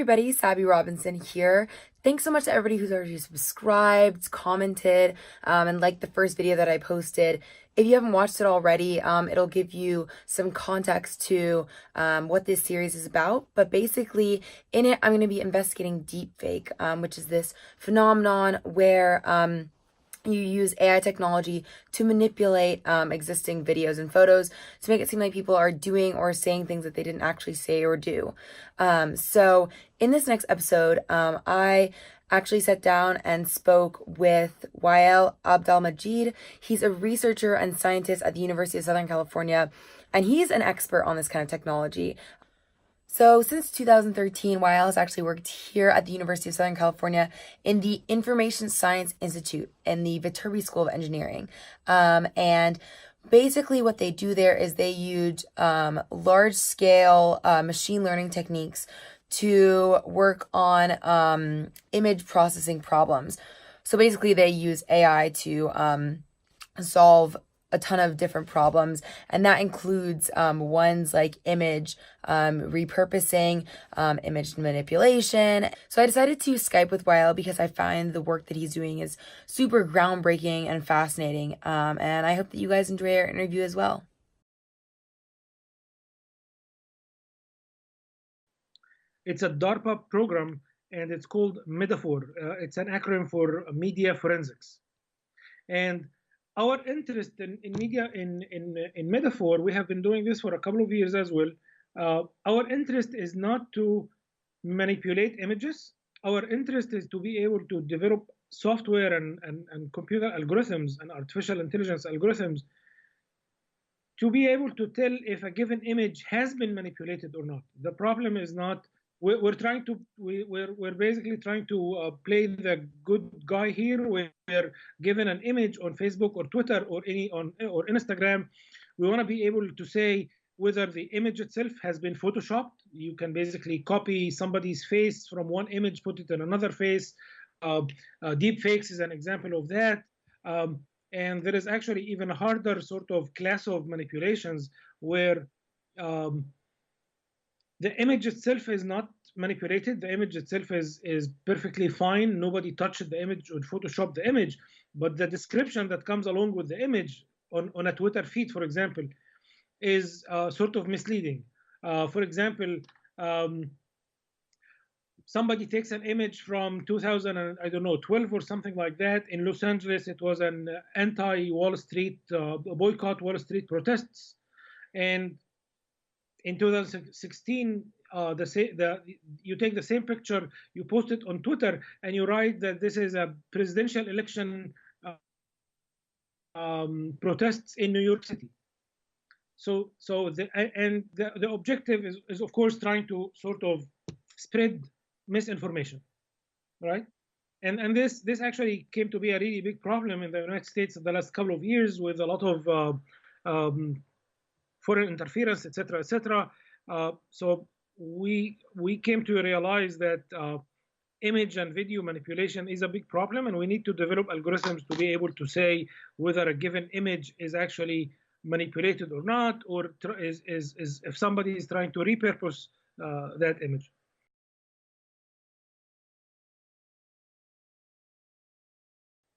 everybody, Sabby Robinson here. Thanks so much to everybody who's already subscribed, commented, and liked the first video that I posted. If you haven't watched it already, it'll give you some context to what this series is about. But basically, in it, I'm going to be investigating deepfake, which is this phenomenon where you use AI technology to manipulate existing videos and photos to make it seem like people are doing or saying things that they didn't actually say or do. So in this next episode, I actually sat down and spoke with Wael Abd-Almageed. He's a researcher and scientist at the University of Southern California, and he's an expert on this kind of technology. So since 2013, Wael has actually worked here at the University of Southern California in the Information Science Institute in the Viterbi School of Engineering. And basically what they do there is they use large-scale machine learning techniques to work on image processing problems. So basically they use AI to solve a ton of different problems, and that includes ones like image repurposing, image manipulation. So I decided to Skype with Wael because I find the work that he's doing is super groundbreaking and fascinating, and I hope that you guys enjoy our interview as well. It's a DARPA program, and it's called Metaphor. It's an acronym for media forensics. And our interest in media, in Metaphor, we have been doing this for a couple of years as well. Our interest is not to manipulate images. Our interest is to be able to develop software and computer algorithms and artificial intelligence algorithms to be able to tell if a given image has been manipulated or not. The problem is not we're basically trying to play the good guy here. We're given an image on Facebook or Twitter or or Instagram. We want to be able to say whether the image itself has been photoshopped. You can basically copy somebody's face from one image, put it in another face. Deepfakes is an example of that. And there is actually even a harder sort of class of manipulations where the image itself is not manipulated. The image itself is perfectly fine. Nobody touched the image or photoshopped the image, but the description that comes along with the image on a Twitter feed, for example, is sort of misleading. For example, somebody takes an image from 2000 and I don't know 12 or something like that in Los Angeles. It was an anti-Wall Street boycott Wall Street protests, and in 2016, you take the same picture, you post it on Twitter, and you write that this is a presidential election protests in New York City. So the objective is of course trying to sort of spread misinformation, right? And this actually came to be a really big problem in the United States in the last couple of years with a lot of foreign interference, etc., etc. So we came to realize that image and video manipulation is a big problem, and we need to develop algorithms to be able to say whether a given image is actually manipulated or not, or is if somebody is trying to repurpose that image.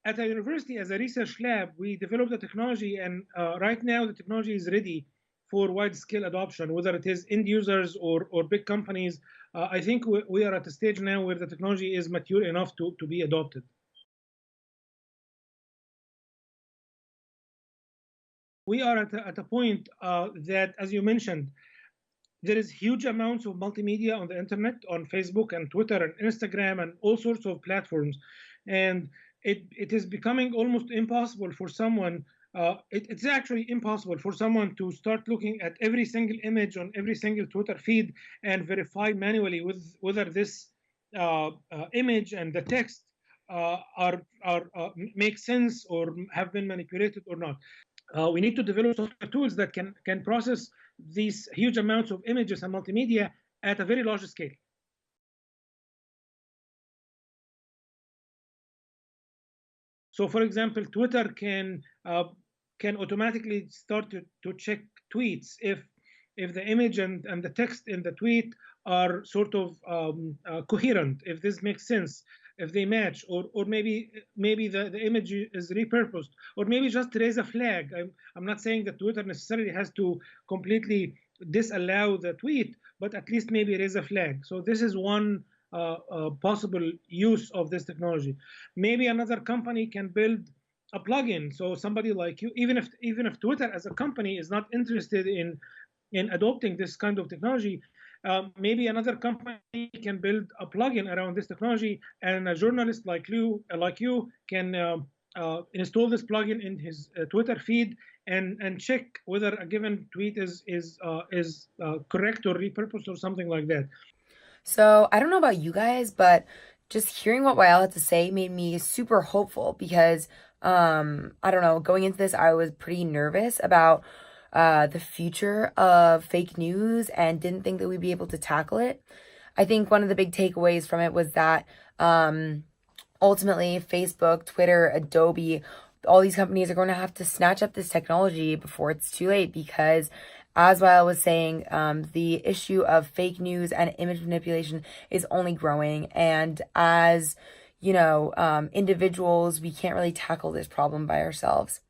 At a university, as a research lab, we developed the technology, and right now the technology is ready for wide-scale adoption, whether it is end users or big companies. I think we are at a stage now where the technology is mature enough to be adopted. We are at a point that, as you mentioned, there is huge amounts of multimedia on the internet, on Facebook and Twitter and Instagram and all sorts of platforms. And it is becoming almost impossible for someone it's actually impossible for someone to start looking at every single image on every single Twitter feed and verify manually whether this image and the text make sense or have been manipulated or not. We need to develop software tools that can process these huge amounts of images and multimedia at a very large scale. So, for example, Twitter can automatically start to check tweets if the image and the text in the tweet are sort of coherent, if this makes sense, if they match, or maybe the image is repurposed, or maybe just raise a flag. I'm not saying that Twitter necessarily has to completely disallow the tweet, but at least maybe raise a flag. So this is one possible use of this technology. Maybe another company can build a plugin, so somebody like you, even if Twitter as a company is not interested in adopting this kind of technology, maybe another company can build a plugin around this technology, and a journalist like you can install this plugin in his Twitter feed and check whether a given tweet is correct or repurposed or something like that. So I don't know about you guys, but just hearing what Wael had to say made me super hopeful because I don't know, going into this I was pretty nervous about the future of fake news and didn't think that we'd be able to tackle it. I think one of the big takeaways from it was that ultimately Facebook, Twitter, Adobe, all these companies are going to have to snatch up this technology before it's too late because as Wael was saying, the issue of fake news and image manipulation is only growing. And as, individuals, we can't really tackle this problem by ourselves.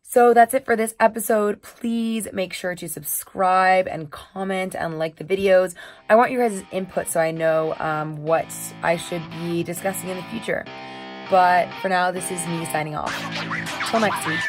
So that's it for this episode. Please make sure to subscribe and comment and like the videos. I want your guys' input so I know what I should be discussing in the future. But for now, this is me signing off. Till next week.